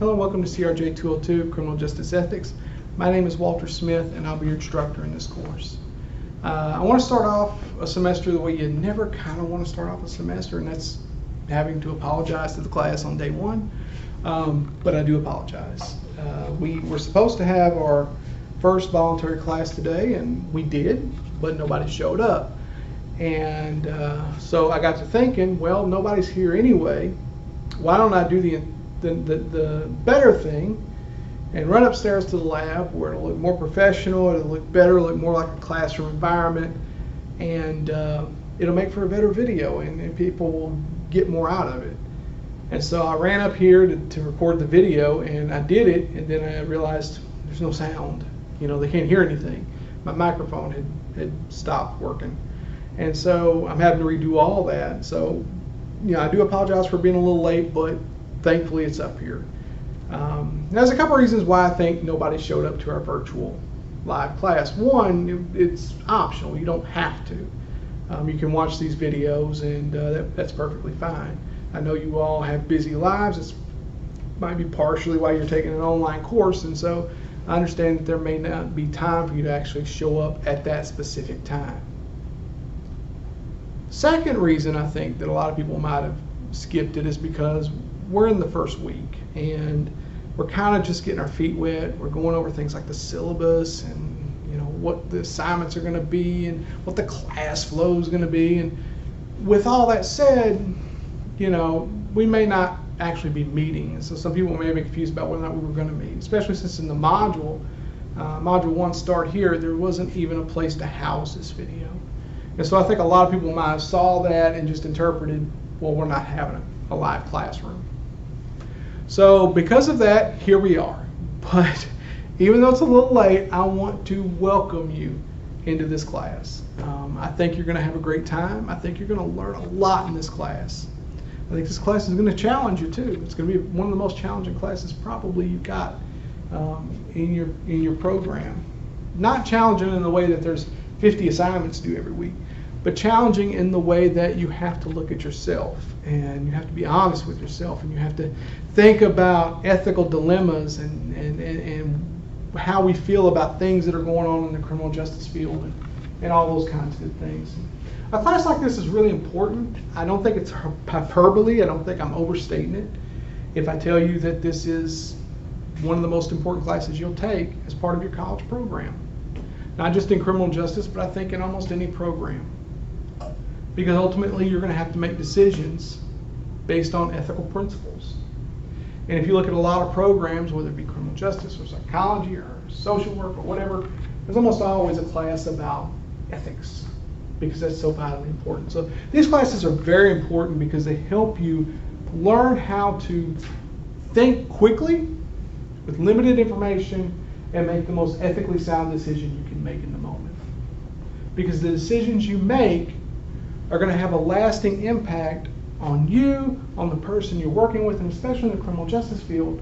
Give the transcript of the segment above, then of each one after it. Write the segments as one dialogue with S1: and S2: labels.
S1: Hello and welcome to CRJ 202, Criminal Justice Ethics. My name is Walter Smith and I'll be your instructor in this course. I want to start off a semester the way you never kind of want to start off a semester, and that's having to apologize to the class on day one, but I do apologize. We were supposed to have our first voluntary class today, and we did, but nobody showed up. And so I got to thinking, well, nobody's here anyway. Why don't I do the better thing and run upstairs to the lab where it'll look more professional, it'll look better, look more like a classroom environment, and it'll make for a better video, and people will get more out of it. And so I ran up here to record the video, and I did it, and then I realized there's no sound. You know, they can't hear anything. My microphone had stopped working. And so I'm having to redo all that. So, you know, I do apologize for being a little late, but thankfully it's up here. There's a couple reasons why I think nobody showed up to our virtual live class. One, it's optional. You don't have to. You can watch these videos, and that's perfectly fine. I know you all have busy lives. It might be partially why you're taking an online course, and so I understand that there may not be time for you to actually show up at that specific time. Second reason I think that a lot of people might have skipped it is because we're in the first week and we're kind of just getting our feet wet. We're going over things like the syllabus and, you know, what the assignments are going to be and what the class flow is going to be. And with all that said, you know, we may not actually be meeting. And so some people may be confused about whether or not we were going to meet, especially since in the module 1 start here, there wasn't even a place to house this video. And so I think a lot of people might have saw that and just interpreted, well, we're not having a live classroom. So because of that, here we are. But even though it's a little late, I want to welcome you into this class. I think you're going to have a great time. I think you're going to learn a lot in this class. I think this class is going to challenge you too. It's going to be one of the most challenging classes probably you've got in your program. Not challenging in the way that there's 50 assignments due every week, but challenging in the way that you have to look at yourself and you have to be honest with yourself and you have to think about ethical dilemmas and how we feel about things that are going on in the criminal justice field and all those kinds of good things. A class like this is really important. I don't think it's hyperbole. I don't think I'm overstating it if I tell you that this is one of the most important classes you'll take as part of your college program. Not just in criminal justice, but I think in almost any program. Because ultimately you're going to have to make decisions based on ethical principles. And if you look at a lot of programs, whether it be criminal justice or psychology or social work or whatever, there's almost always a class about ethics because that's so vitally important. So these classes are very important because they help you learn how to think quickly with limited information and make the most ethically sound decision you can make in the moment. Because the decisions you make are going to have a lasting impact on you, on the person you're working with, and especially in the criminal justice field,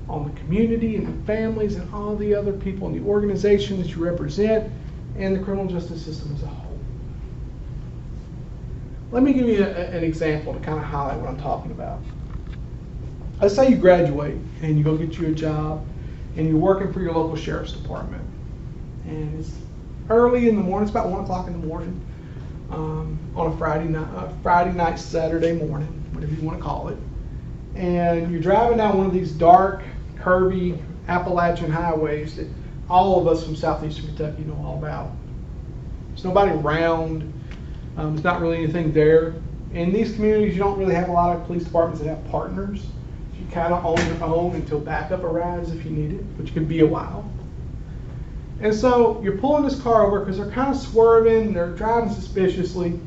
S1: on the community and the families and all the other people in the organization that you represent and the criminal justice system as a whole. Let me give you an example to kind of highlight what I'm talking about. Let's say you graduate and you go get you a job and you're working for your local sheriff's department. And it's early in the morning, it's about 1 o'clock in the morning on a Friday night, Saturday morning, whatever you want to call it. And you're driving down one of these dark, curvy Appalachian highways that all of us from southeastern Kentucky know all about. There's nobody around. There's not really anything there. In these communities, you don't really have a lot of police departments that have partners. You kind of own your own until backup arrives if you need it, which can be a while. And so you're pulling this car over because they're kind of swerving, they're driving suspiciously.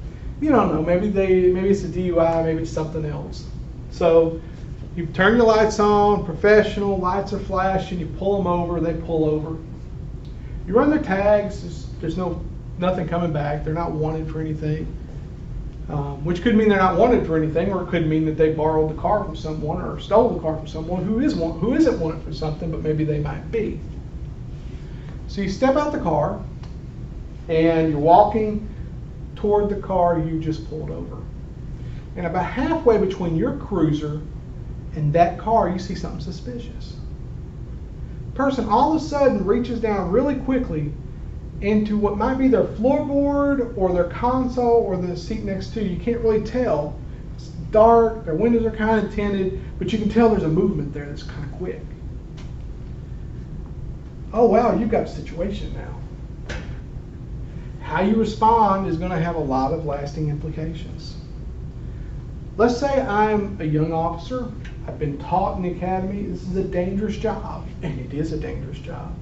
S1: You don't know, maybe it's a DUI, maybe it's something else. So you turn your lights on, professional, lights are flashing, you pull them over, they pull over. You run their tags, there's nothing coming back, they're not wanted for anything. Which could mean they're not wanted for anything, or it could mean that they borrowed the car from someone or stole the car from someone who isn't wanted for something, but maybe they might be. So you step out the car and you're walking toward the car you just pulled over. And about halfway between your cruiser in that car, you see something suspicious. Person all of a sudden reaches down really quickly into what might be their floorboard or their console or the seat next to you. You can't really tell. It's dark, their windows are kind of tinted, but you can tell there's a movement there that's kind of quick. Oh wow, you've got a situation now. How you respond is going to have a lot of lasting implications. Let's say I'm a young officer. I've been taught in the academy this is a dangerous job, and it is a dangerous job.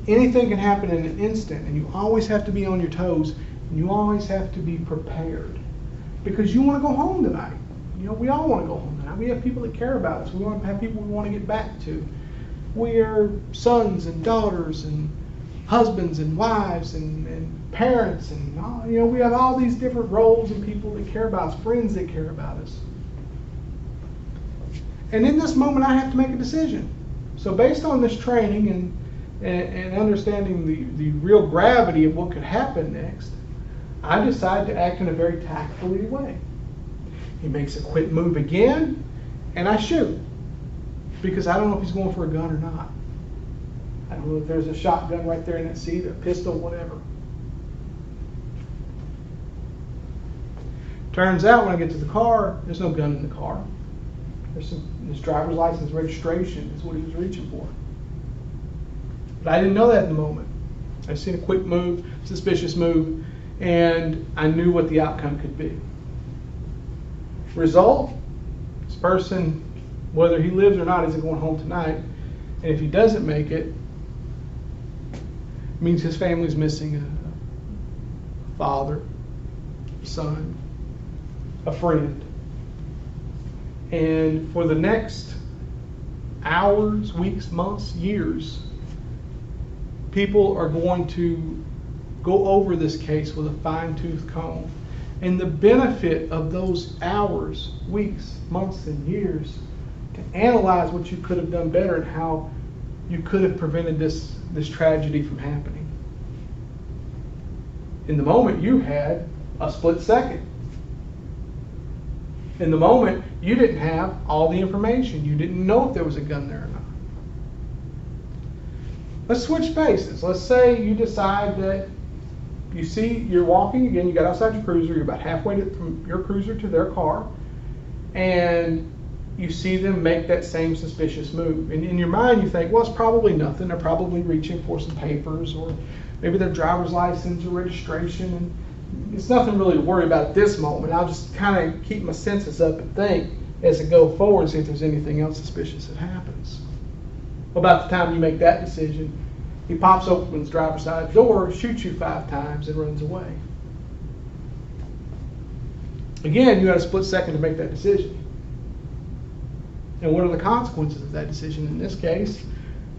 S1: Anything can happen in an instant, and you always have to be on your toes, and you always have to be prepared, because you want to go home tonight. You know, we all want to go home tonight. We have people that care about us. We want to have people we want to get back to. We are sons and daughters and husbands and wives and parents, and you know, we have all these different roles and people that care about us, friends that care about us. And in this moment, I have to make a decision. So based on this training and understanding the real gravity of what could happen next, I decide to act in a very tactful way. He makes a quick move again, and I shoot. Because I don't know if he's going for a gun or not. I don't know if there's a shotgun right there in that seat, a pistol, whatever. Turns out when I get to the car, there's no gun in the car. His driver's license registration is what he was reaching for. But I didn't know that in the moment. I seen a quick move, suspicious move, and I knew what the outcome could be. Result, this person, whether he lives or not, isn't going home tonight. And if he doesn't make it, it means his family's missing a father, a son, a friend. And for the next hours, weeks, months, years, people are going to go over this case with a fine-tooth comb. And the benefit of those hours, weeks, months, and years to analyze what you could have done better and how you could have prevented this tragedy from happening. In the moment, you had a split second. In the moment, you didn't have all the information. You didn't know if there was a gun there or not. Let's switch bases. Let's say you decide that you see you're walking again, you got outside your cruiser, you're about halfway from your cruiser to their car, and you see them make that same suspicious move. And in your mind, you think, well, it's probably nothing. They're probably reaching for some papers or maybe their driver's license or registration. And it's nothing really to worry about at this moment. I'll just kind of keep my senses up and think as I go forward and see if there's anything else suspicious that happens. About the time you make that decision, he pops open his driver's side door, shoots you 5 times, and runs away. Again, you had a split second to make that decision. And what are the consequences of that decision? In this case,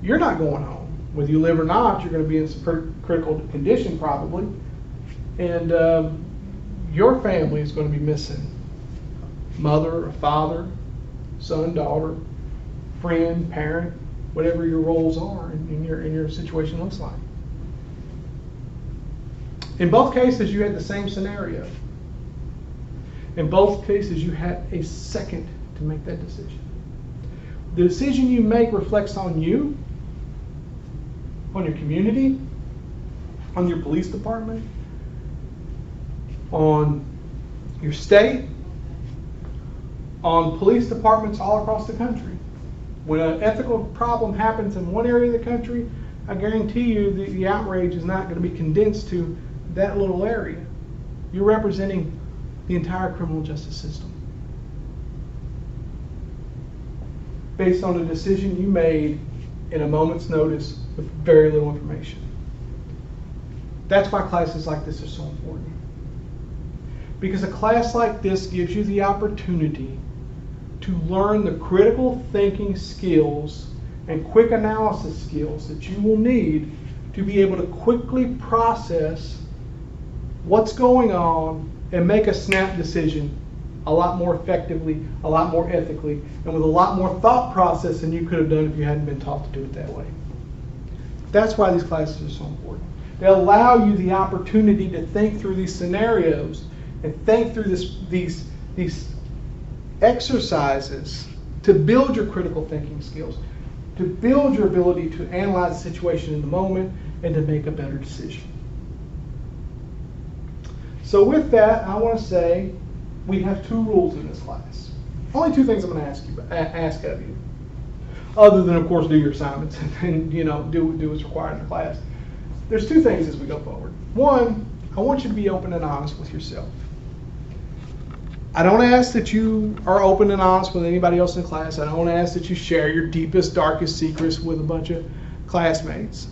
S1: you're not going home. Whether you live or not, you're going to be in some critical condition probably. And your family is going to be missing mother, a father, son, daughter, friend, parent, whatever your roles are in your situation looks like. In both cases, you had the same scenario. In both cases, you had a second to make that decision. The decision you make reflects on you, on your community, on your police department, on your state, on police departments all across the country. When an ethical problem happens in one area of the country, I guarantee you the outrage is not going to be condensed to that little area. You're representing the entire criminal justice system based on a decision you made in a moment's notice with very little information. That's why classes like this are so important. Because a class like this gives you the opportunity to learn the critical thinking skills and quick analysis skills that you will need to be able to quickly process what's going on and make a snap decision a lot more effectively, a lot more ethically, and with a lot more thought process than you could have done if you hadn't been taught to do it that way. That's why these classes are so important. They allow you the opportunity to think through these scenarios and think through these exercises to build your critical thinking skills, to build your ability to analyze the situation in the moment and to make a better decision. So with that, I want to say we have 2 rules in this class. Only 2 things I'm going to ask of you. Other than, of course, do your assignments and do what's required in the class. There's 2 things as we go forward. 1, I want you to be open and honest with yourself. I don't ask that you are open and honest with anybody else in class. I don't ask that you share your deepest, darkest secrets with a bunch of classmates.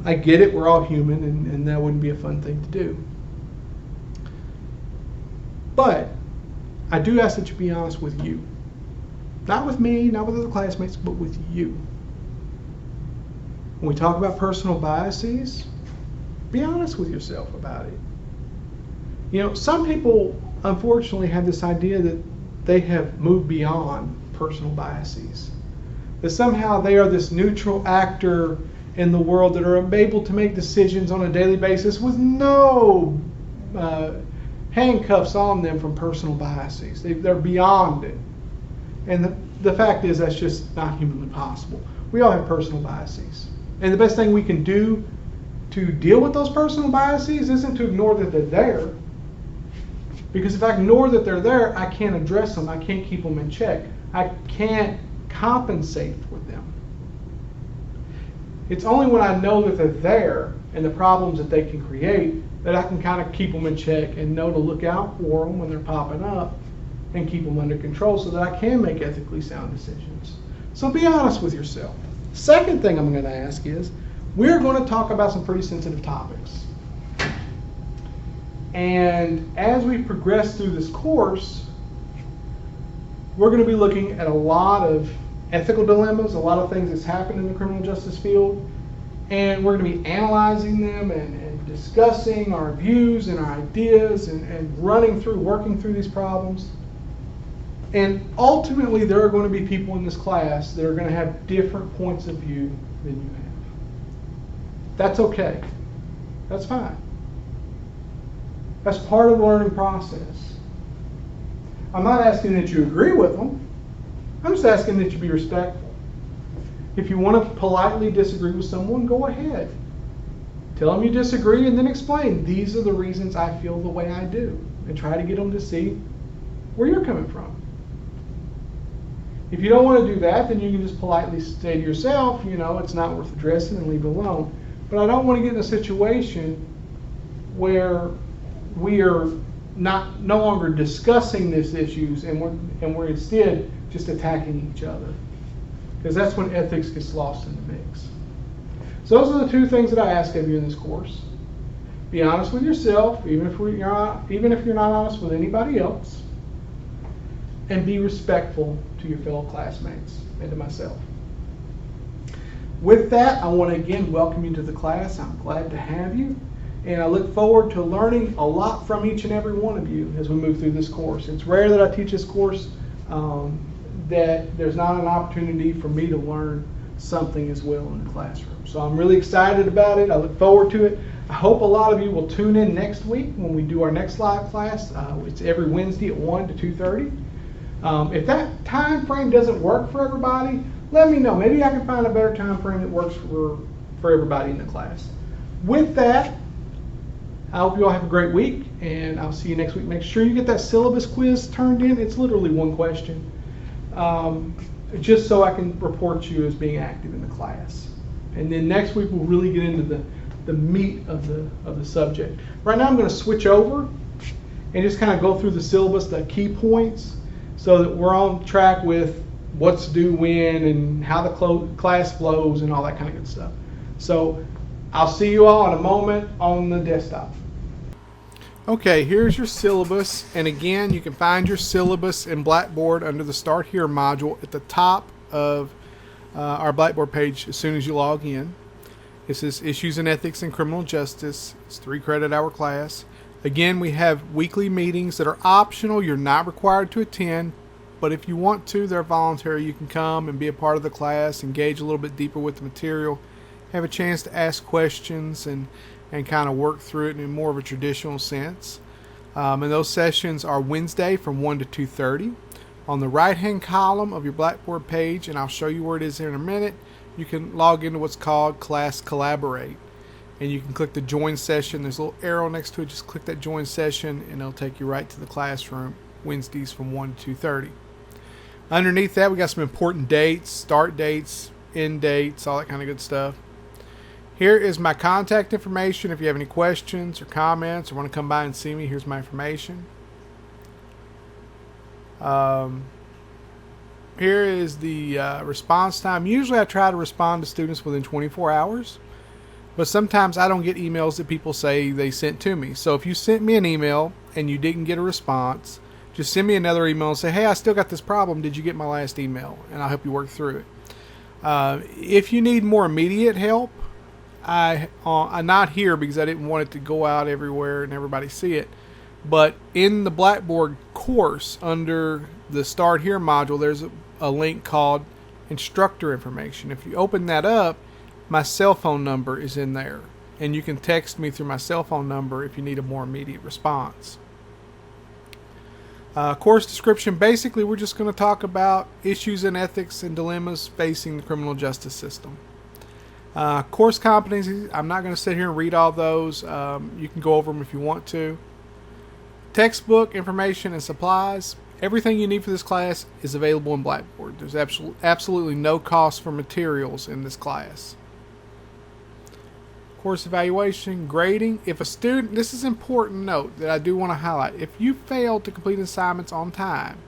S1: I get it, we're all human, and that wouldn't be a fun thing to do. But I do ask that you be honest with you. Not with me, not with other classmates, but with you. When we talk about personal biases, be honest with yourself about it. Some people unfortunately have this idea that they have moved beyond personal biases. That somehow they are this neutral actor in the world that are able to make decisions on a daily basis with no handcuffs on them from personal biases. They're beyond it. And the fact is that's just not humanly possible. We all have personal biases. And the best thing we can do to deal with those personal biases isn't to ignore that they're there. Because if I ignore that they're there, I can't address them. I can't keep them in check. I can't compensate for them. It's only when I know that they're there and the problems that they can create that I can kind of keep them in check and know to look out for them when they're popping up and keep them under control so that I can make ethically sound decisions. So be honest with yourself. Second thing I'm going to ask is, we're going to talk about some pretty sensitive topics. And as we progress through this course, we're going to be looking at a lot of ethical dilemmas, a lot of things that's happened in the criminal justice field, and we're going to be analyzing them and discussing our views and our ideas and working through these problems. And ultimately, there are going to be people in this class that are going to have different points of view than you have. That's okay. That's fine. That's part of the learning process. I'm not asking that you agree with them. I'm just asking that you be respectful. If you want to politely disagree with someone, go ahead. Tell them you disagree and then explain, these are the reasons I feel the way I do. And try to get them to see where you're coming from. If you don't want to do that, then you can just politely say to yourself, it's not worth addressing and leave it alone. But I don't want to get in a situation where we are no longer discussing these issues and we're instead just attacking each other. Because that's when ethics gets lost in the mix. So those are the 2 things that I ask of you in this course. Be honest with yourself, even if you're not honest with anybody else. And be respectful to your fellow classmates and to myself. With that, I want to again welcome you to the class. I'm glad to have you. And I look forward to learning a lot from each and every one of you as we move through this course. It's rare that I teach this course that there's not an opportunity for me to learn something as well in the classroom. So I'm really excited about it. I look forward to it. I hope a lot of you will tune in next week when we do our next live class. It's every Wednesday at 1 to 2:30. If that time frame doesn't work for everybody, let me know. Maybe I can find a better time frame that works for everybody in the class. With that, I hope you all have a great week, and I'll see you next week. Make sure you get that syllabus quiz turned in. It's literally 1 question, just so I can report you as being active in the class. And then next week we'll really get into the meat of the subject. Right now I'm going to switch over and just kind of go through the syllabus, the key points, so that we're on track with what's due when and how the class flows and all that kind of good stuff. So I'll see you all in a moment on the desktop. Okay, here's your syllabus, and again, you can find your syllabus in Blackboard under the Start Here module at the top of our Blackboard page as soon as you log in. This is Issues in Ethics and Criminal Justice. It's a 3-credit-hour class. Again, we have weekly meetings that are optional. You're not required to attend, but if you want to, they're voluntary. You can come and be a part of the class, engage a little bit deeper with the material, have a chance to ask questions and kind of work through it in more of a traditional sense. And those sessions are Wednesday from 1 to 2:30,
S2: On the right hand column of your Blackboard page, and I'll show you where it is here in a minute, you can log into what's called Class Collaborate. And you can click the join session. There's a little arrow next to it. Just click that join session and it'll take you right to the classroom, Wednesdays from 1 to 2:30. Underneath that, we got some important dates, start dates, end dates, all that kind of good stuff. Here is my contact information. If you have any questions or comments or want to come by and see me, here's my information. Here is the response time. Usually I try to respond to students within 24 hours. But sometimes I don't get emails that people say they sent to me. So if you sent me an email and you didn't get a response, just send me another email and say, hey, I still got this problem. Did you get my last email? And I'll help you work through it. If you need more immediate help, I'm not here because I didn't want it to go out everywhere and everybody see it. But in the Blackboard course, under the Start Here module, there's a link called Instructor Information. If you open that up, my cell phone number is in there, and you can text me through my cell phone number if you need a more immediate response. Course description, basically we're just going to talk about issues in ethics and dilemmas facing the criminal justice system. Course competencies, I'm not going to sit here and read all those. You can go over them if you want to. Textbook, information, and supplies. Everything you need for this class is available in Blackboard. There's absolutely no cost for materials in this class. Course evaluation, grading. If a student, this is important note that I do want to highlight. If you fail to complete assignments on time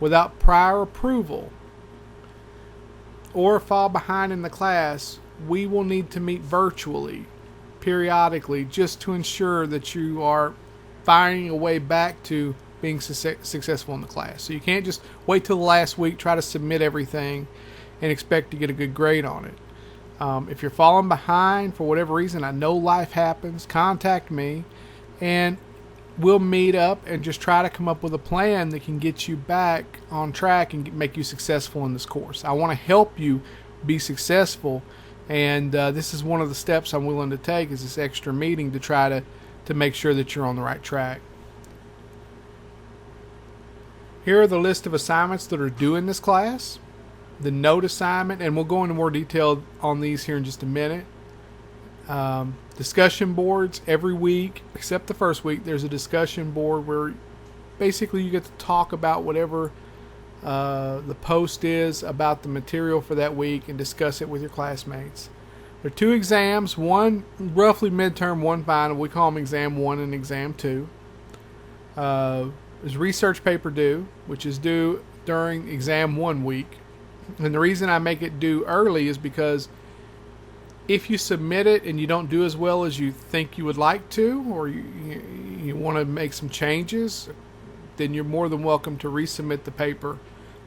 S2: without prior approval or fall behind in the class, we will need to meet virtually, periodically, just to ensure that you are finding a way back to being successful in the class. So you can't just wait till the last week, try to submit everything, and expect to get a good grade on it. If you're falling behind for whatever reason, I know life happens, contact me and we'll meet up and just try to come up with a plan that can get you back on track and make you successful in this course. I want to help you be successful, and this is one of the steps I'm willing to take, is this extra meeting to try to make sure that you're on the right track. Here are the list of assignments that are due in this class. The note assignment, and we'll go into more detail on these here in just a minute. Discussion boards every week, except the first week. There's a discussion board where basically you get to talk about whatever the post is about the material for that week and discuss it with your classmates. There are 2 exams, one roughly midterm, one final. We call them exam 1 and exam 2. There's research paper due, which is due during exam 1 week. And the reason I make it due early is because if you submit it and you don't do as well as you think you would like to, or you want to make some changes, then you're more than welcome to resubmit the paper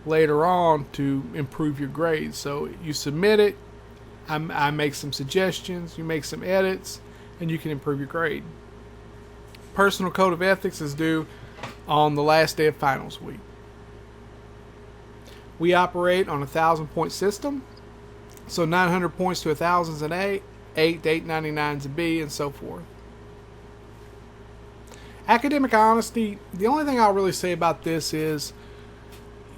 S2: later on to improve your grades. So you submit it, I make some suggestions, you make some edits, and you can improve your grade. Personal Code of Ethics is due on the last day of finals week. We operate on a 1,000-point system, so 900 points to 1,000 is an A, 8 to 899 is a B, and so forth. Academic honesty, the only thing I'll really say about this is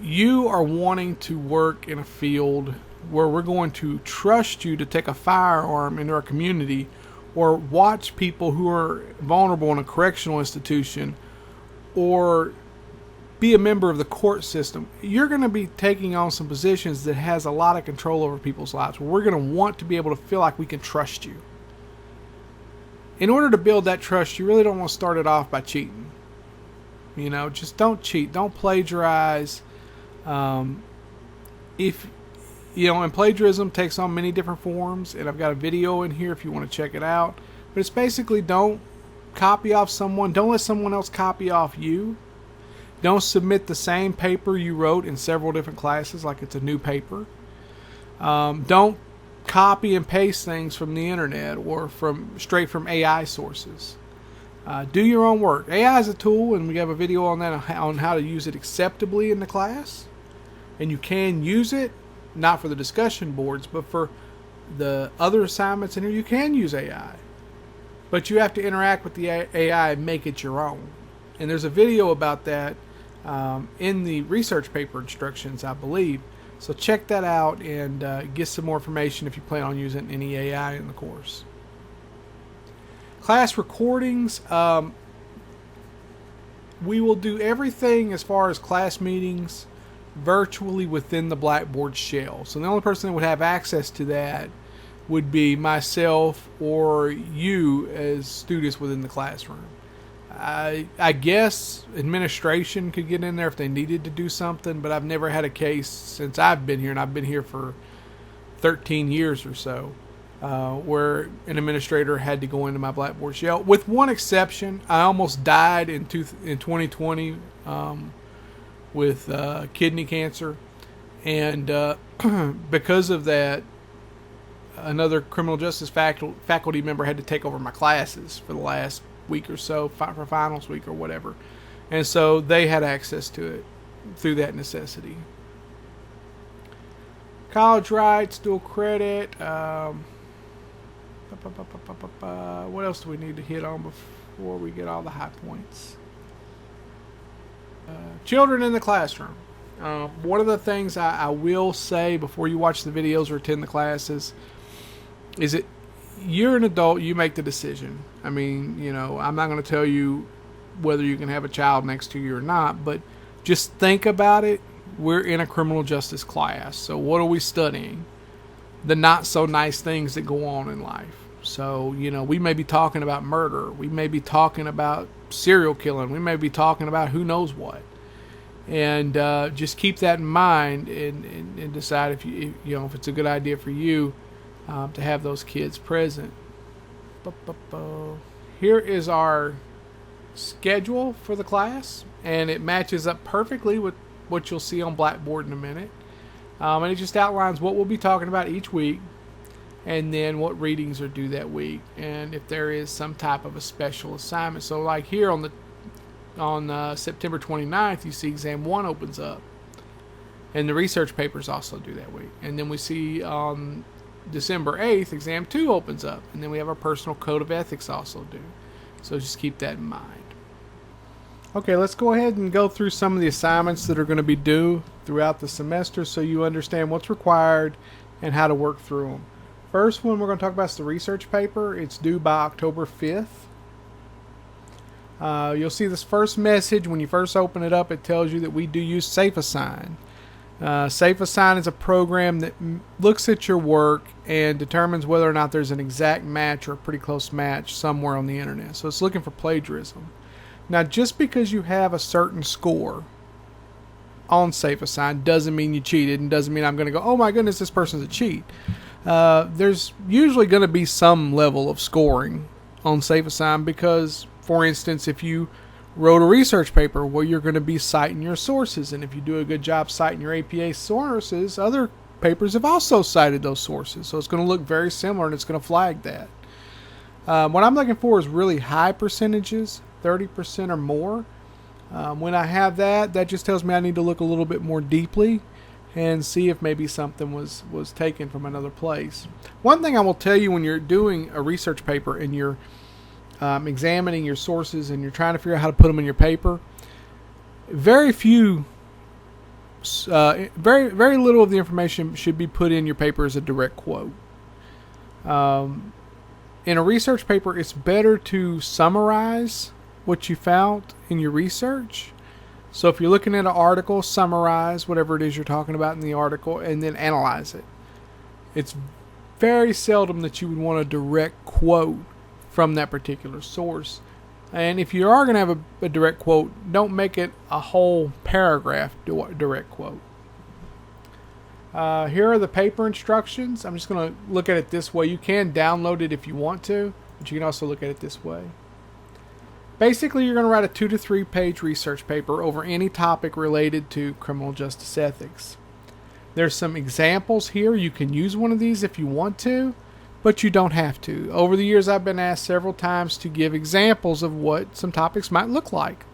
S2: you are wanting to work in a field where we're going to trust you to take a firearm into our community, or watch people who are vulnerable in a correctional institution, or be a member of the court system. You're going to be taking on some positions that has a lot of control over people's lives. We're going to want to be able to feel like we can trust you. In order to build that trust, you really don't want to start it off by cheating. You know, just don't cheat. Don't plagiarize. And plagiarism takes on many different forms, and I've got a video in here if you want to check it out. But it's basically, don't copy off someone. Don't let someone else copy off you. Don't submit the same paper you wrote in several different classes like it's a new paper. Don't copy and paste things from the internet or straight from AI sources. Do your own work. AI is a tool, and we have a video on that, on how to use it acceptably in the class. And you can use it, not for the discussion boards, but for the other assignments in here. You can use AI, but you have to interact with the AI and make it your own. And there's a video about that in the research paper instructions, I believe. So check that out and get some more information if you plan on using any AI in the course. Class recordings. We will do everything as far as class meetings virtually within the Blackboard shell. So the only person that would have access to that would be myself or you as students within the classroom. I guess administration could get in there if they needed to do something, but I've never had a case since I've been here, and I've been here for 13 years or so, where an administrator had to go into my Blackboard shell. With one exception, I almost died in 2020 with kidney cancer, and because of that, another criminal justice faculty member had to take over my classes for the last week or so, for finals week or whatever, and so they had access to it through that necessity. College rights, dual credit. What else do we need to hit on before we get all the high points? Children in the classroom. One of the things I will say before you watch the videos or attend the classes is that you're an adult, you make the decision. I mean, I'm not going to tell you whether you can have a child next to you or not, but just think about it. We're in a criminal justice class, so what are we studying? The not so nice things that go on in life. So, we may be talking about murder. We may be talking about serial killing. We may be talking about who knows what. And just keep that in mind and decide if if it's a good idea for you to have those kids present. Here is our schedule for the class, and it matches up perfectly with what you'll see on Blackboard in a minute. And it just outlines what we'll be talking about each week, and then what readings are due that week, and if there is some type of a special assignment. So like here on September 29th, you see exam 1 opens up, and the research papers also do that week. And then we see on December 8th, exam 2 opens up, and then we have our personal code of ethics also due. So just keep that in mind. Okay, let's go ahead and go through some of the assignments that are going to be due throughout the semester so you understand what's required and how to work through them. First one we're going to talk about is the research paper. It's due by October 5th. You'll see this first message. When you first open it up, it tells you that we do use SafeAssign. SafeAssign is a program that looks at your work and determines whether or not there's an exact match or a pretty close match somewhere on the internet. So it's looking for plagiarism. Now, just because you have a certain score on SafeAssign doesn't mean you cheated, and doesn't mean I'm going to go, oh my goodness, this person's a cheat. There's usually going to be some level of scoring on SafeAssign because, for instance, if you wrote a research paper, well, you're going to be citing your sources, and if you do a good job citing your APA sources, other papers have also cited those sources. So it's going to look very similar, and it's going to flag that. What I'm looking for is really high percentages, 30% or more. When I have that just tells me I need to look a little bit more deeply and see if maybe something was taken from another place. One thing I will tell you when you're doing a research paper and you're examining your sources and you're trying to figure out how to put them in your paper, very little of the information should be put in your paper as a direct quote. In a research paper, it's better to summarize what you found in your research. So if you're looking at an article, summarize whatever it is you're talking about in the article and then analyze it. It's very seldom that you would want a direct quote from that particular source. And if you are going to have a direct quote, don't make it a whole paragraph direct quote. Here are the paper instructions. I'm just going to look at it this way. You can download it if you want to, but you can also look at it this way. Basically, you're going to write a 2 to 3 page research paper over any topic related to criminal justice ethics. There's some examples here. You can use one of these if you want to, but you don't have to. Over the years, I've been asked several times to give examples of what some topics might look like.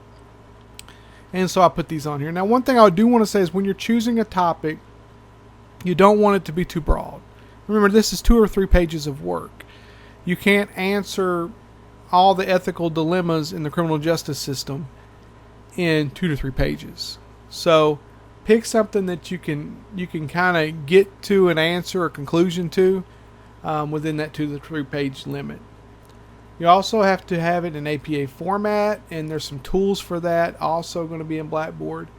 S2: And so I put these on here. Now, one thing I do want to say is when you're choosing a topic, you don't want it to be too broad. Remember, this is 2 or 3 pages of work. You can't answer all the ethical dilemmas in the criminal justice system in 2 to 3 pages. So pick something that you can kind of get to an answer or conclusion to within that 2 to 3 page limit. You also have to have it in APA format, and there's some tools for that also going to be in Blackboard.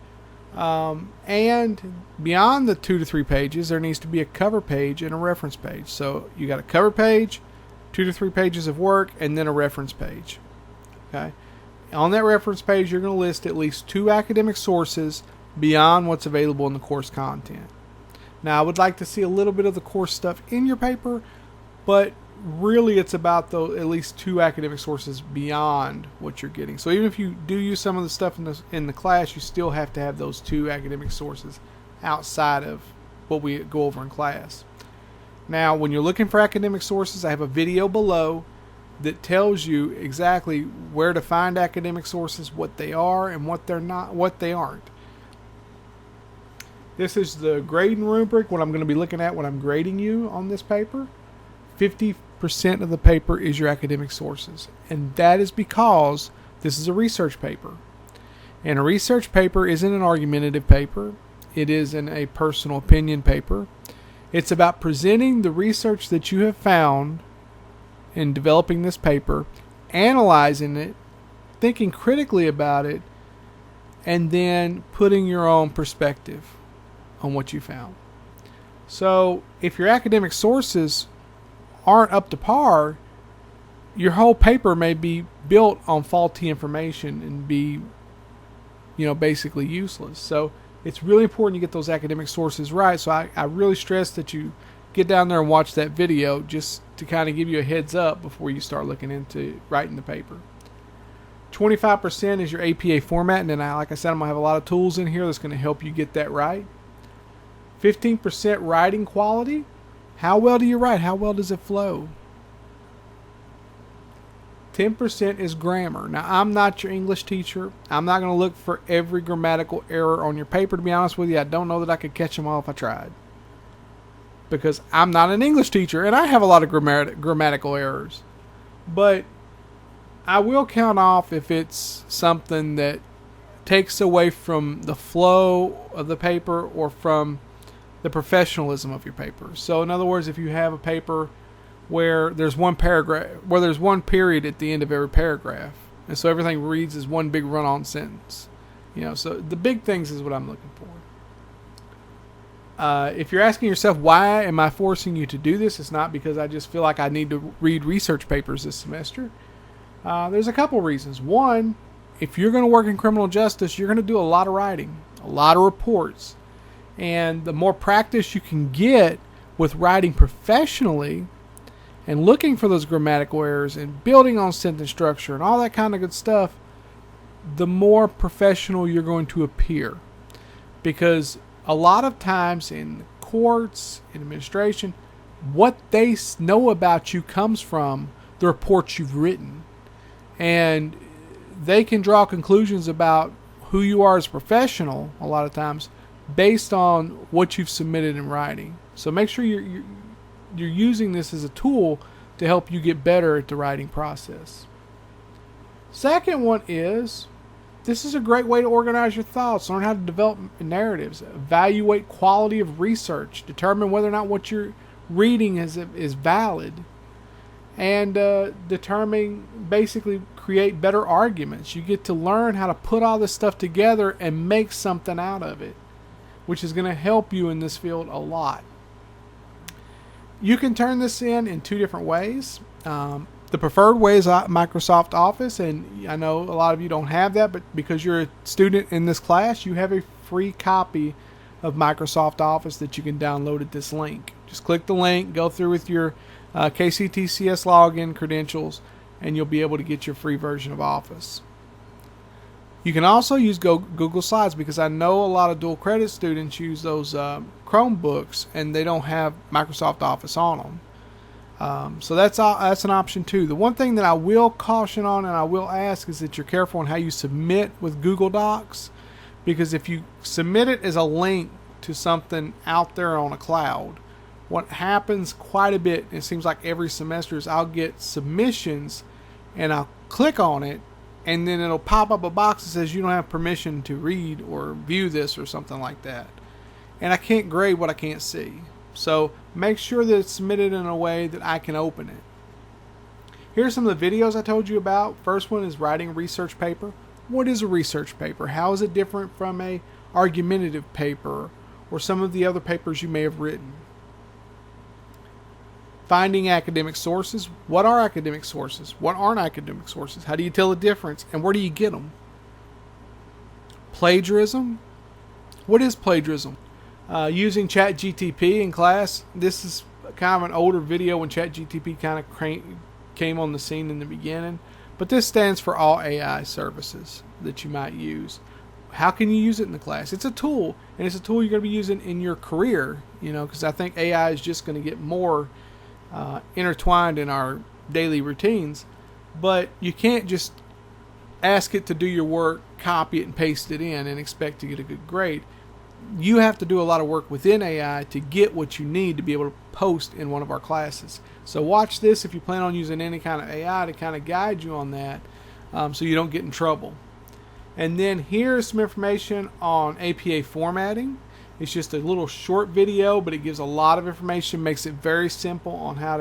S2: And beyond the 2 to 3 pages, there needs to be a cover page and a reference page. So you got a cover page, 2 to 3 pages of work, and then a reference page. Okay. On that reference page, you're going to list at least 2 academic sources beyond what's available in the course content. Now, I would like to see a little bit of the course stuff in your paper, but really it's about at least 2 academic sources beyond what you're getting. So even if you do use some of the stuff in the class, you still have to have those 2 academic sources outside of what we go over in class. Now, when you're looking for academic sources, I have a video below that tells you exactly where to find academic sources, what they are, and what they're not, what they aren't. This is the grading rubric, what I'm going to be looking at when I'm grading you on this paper. 50% of the paper is your academic sources, and that is because this is a research paper. And a research paper isn't an argumentative paper. It isn't a personal opinion paper. It's about presenting the research that you have found in developing this paper, analyzing it, thinking critically about it, and then putting your own perspective on what you found. So if your academic sources aren't up to par, your whole paper may be built on faulty information and be, basically useless. So it's really important you get those academic sources right. So I really stress that you get down there and watch that video just to kind of give you a heads up before you start looking into writing the paper. 25% is your APA format, and then like I said, I'm going to have a lot of tools in here that's going to help you get that right. 15% writing quality. How well do you write? How well does it flow? 10% is grammar. Now, I'm not your English teacher. I'm not going to look for every grammatical error on your paper. To be honest with you, I don't know that I could catch them all if I tried, because I'm not an English teacher and I have a lot of grammatical errors. But I will count off if it's something that takes away from the flow of the paper or from the professionalism of your paper. So in other words, if you have a paper where there's one period at the end of every paragraph, and so everything reads as one big run-on sentence, so the big things is what I'm looking for. If you're asking yourself, why am I forcing you to do this? It's not because I just feel like I need to read research papers this semester. There's a couple reasons. One, if you're going to work in criminal justice, you're going to do a lot of writing, a lot of reports. And the more practice you can get with writing professionally and looking for those grammatical errors and building on sentence structure and all that kind of good stuff, the more professional you're going to appear. Because a lot of times in courts, in administration, what they know about you comes from the reports you've written. And they can draw conclusions about who you are as a professional a lot of times based on what you've submitted in writing. So make sure you're using this as a tool to help you get better at the writing process. Second one is, this is a great way to organize your thoughts, learn how to develop narratives, evaluate quality of research, determine whether or not what you're reading is valid, and basically create better arguments. You get to learn how to put all this stuff together and make something out of it, which is going to help you in this field a lot. You can turn this in 2 different ways. The preferred way is Microsoft Office, and I know a lot of you don't have that, but because you're a student in this class, you have a free copy of Microsoft Office that you can download at this link. Just click the link, go through with your KCTCS login credentials, and you'll be able to get your free version of Office. You can also use Google Slides, because I know a lot of dual credit students use those Chromebooks and they don't have Microsoft Office on them. So that's an option too. The one thing that I will caution on and I will ask is that you're careful on how you submit with Google Docs, because if you submit it as a link to something out there on a cloud, what happens quite a bit, it seems like every semester, is I'll get submissions and I'll click on it and then it'll pop up a box that says you don't have permission to read or view this or something like that. And I can't grade what I can't see. So make sure that it's submitted in a way that I can open it. Here's some of the videos I told you about. First one is writing a research paper. What is a research paper? How is it different from a argumentative paper or some of the other papers you may have written? Finding academic sources. What are academic sources? What aren't academic sources? How do you tell the difference? And where do you get them? Plagiarism. What is plagiarism? Using ChatGPT in class. This is kind of an older video when ChatGPT kind of came on the scene in the beginning. But this stands for all AI services that you might use. How can you use it in the class? It's a tool, and it's a tool you're going to be using in your career, because I think AI is just going to get more intertwined in our daily routines. But you can't just ask it to do your work, copy it, and paste it in and expect to get a good grade. You have to do a lot of work within AI to get what you need to be able to post in one of our classes. So watch this if you plan on using any kind of AI to kind of guide you on that, so you don't get in trouble. And then here's some information on APA formatting. It's just a little short video, but it gives a lot of information, makes it very simple on how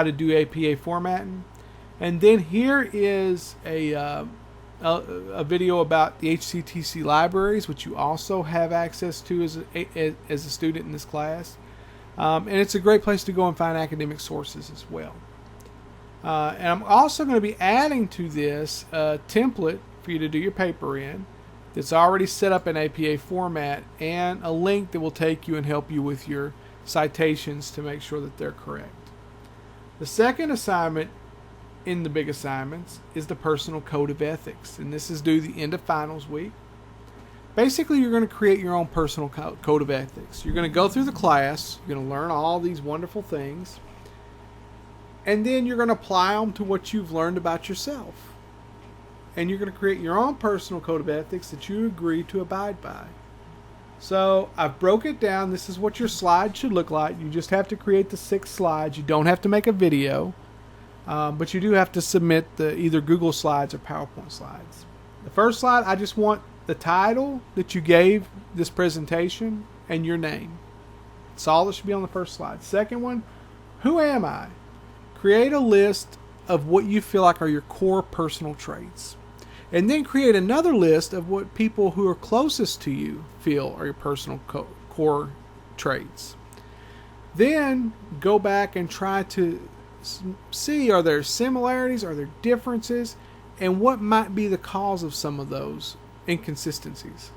S2: to do APA formatting. And then here is a video about the HCTC libraries, which you also have access to as a student in this class. And it's a great place to go and find academic sources as well. And I'm also going to be adding to this a template for you to do your paper in that's already set up in APA format, and a link that will take you and help you with your citations to make sure that they're correct. The second assignment in the big assignments is the personal code of ethics, and this is due the end of finals week. Basically, you're going to create your own personal code of ethics. You're going to go through the class, you're going to learn all these wonderful things, and then you're going to apply them to what you've learned about yourself. And you're going to create your own personal code of ethics that you agree to abide by. So I've broke it down. This is what your slide should look like. You just have to create the 6 slides. You don't have to make a video, but you do have to submit the either Google Slides or PowerPoint slides. The first slide, I just want the title that you gave this presentation and your name. That's all that should be on the first slide. Second one, who am I? Create a list of what you feel like are your core personal traits. And then create another list of what people who are closest to you feel are your personal core traits. Then go back and try to see, are there similarities, are there differences, and what might be the cause of some of those inconsistencies.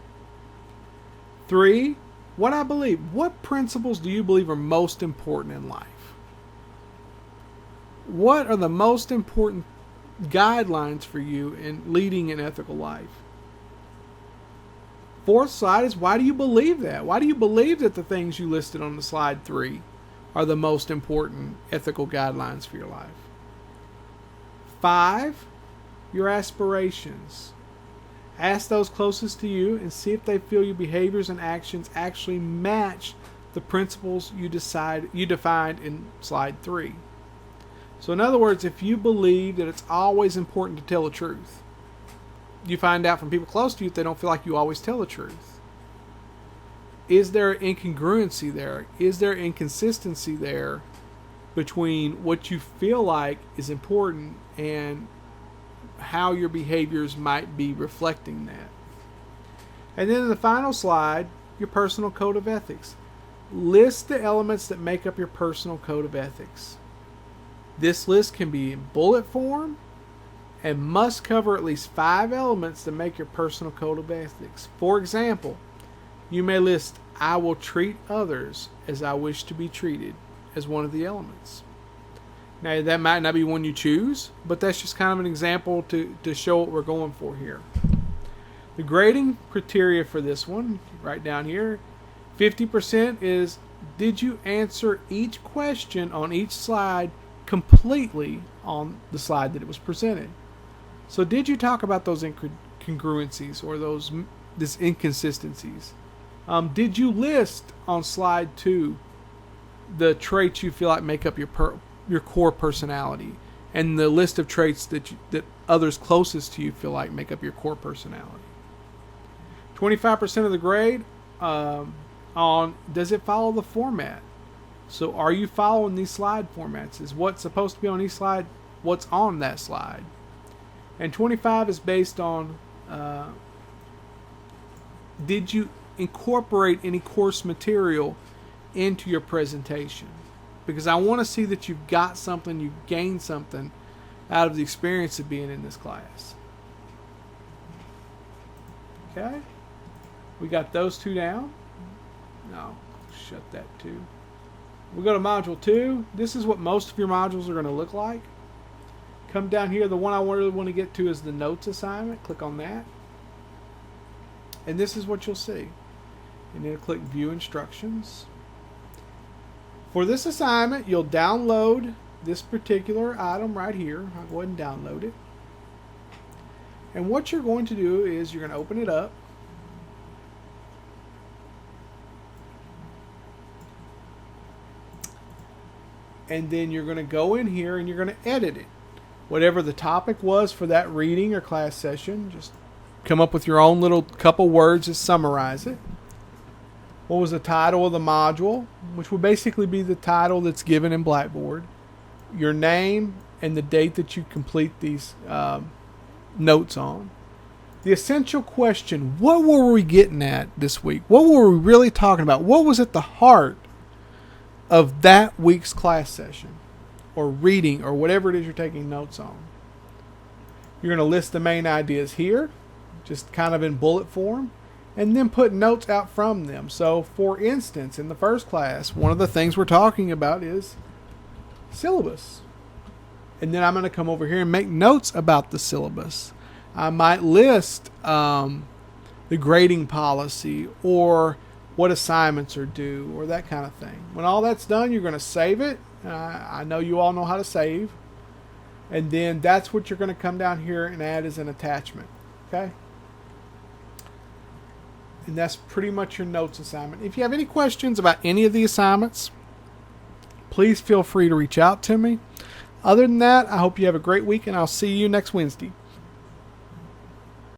S2: 3, what I believe. What principles do you believe are most important in life? What are the most important guidelines for you in leading an ethical life? 4th slide is, why do you believe that? Why do you believe that the things you listed on the slide 3 are the most important ethical guidelines for your life? 5, your aspirations. Ask those closest to you and see if they feel your behaviors and actions actually match the principles you defined in slide 3. So in other words, if you believe that it's always important to tell the truth, you find out from people close to you that they don't feel like you always tell the truth. Is there incongruency there? Is there inconsistency there between what you feel like is important and how your behaviors might be reflecting that? And then in the final slide, your personal code of ethics. List the elements that make up your personal code of ethics. This list can be in bullet form and must cover at least 5 elements that make your personal code of ethics. For example, you may list, I will treat others as I wish to be treated, as one of the elements. Now, that might not be one you choose, but that's just kind of an example to show what we're going for here. The grading criteria for this one, right down here, 50% is, did you answer each question on each slide completely on the slide that it was presented? So did you talk about those incongruencies or these inconsistencies? Did you list on slide 2 the traits you feel like make up your core personality? and the list of traits that others closest to you feel like make up your core personality. 25% of the grade on does it follow the format? So are you following these slide formats? Is what's supposed to be on each slide what's on that slide? And 25 is based on did you incorporate any course material into your presentation? Because I want to see that you've got something, you've gained something out of the experience of being in this class. Okay? We got those two down. No, shut that too. We go to module 2. This is what most of your modules are going to look like. Come down here. The one I really want to get to is the notes assignment. Click on that. And this is what you'll see. And then click View Instructions. For this assignment, you'll download this particular item right here. I'll go ahead and download it. And what you're going to do is you're going to open it up. And then you're going to go in here and you're going to edit it. Whatever the topic was for that reading or class session, just come up with your own little couple words to summarize it. What was the title of the module, which would basically be the title that's given in Blackboard, your name, and the date that you complete these notes on. The essential question, what were we getting at this week? What were we really talking about? What was at the heart of that week's class session or reading or whatever it is you're taking notes on? You're going to list the main ideas here, just kind of in bullet form, and then put notes out from them. So, for instance, in the first class, one of the things we're talking about is syllabus. And then I'm going to come over here and make notes about the syllabus. I might list the grading policy or what assignments are due or that kind of thing. When all that's done, you're going to save it. I know you all know how to save. And then that's what you're going to come down here and add as an attachment. Okay? And that's pretty much your notes assignment. If you have any questions about any of the assignments, please feel free to reach out to me. Other than that, I hope you have a great week, and I'll see you next Wednesday.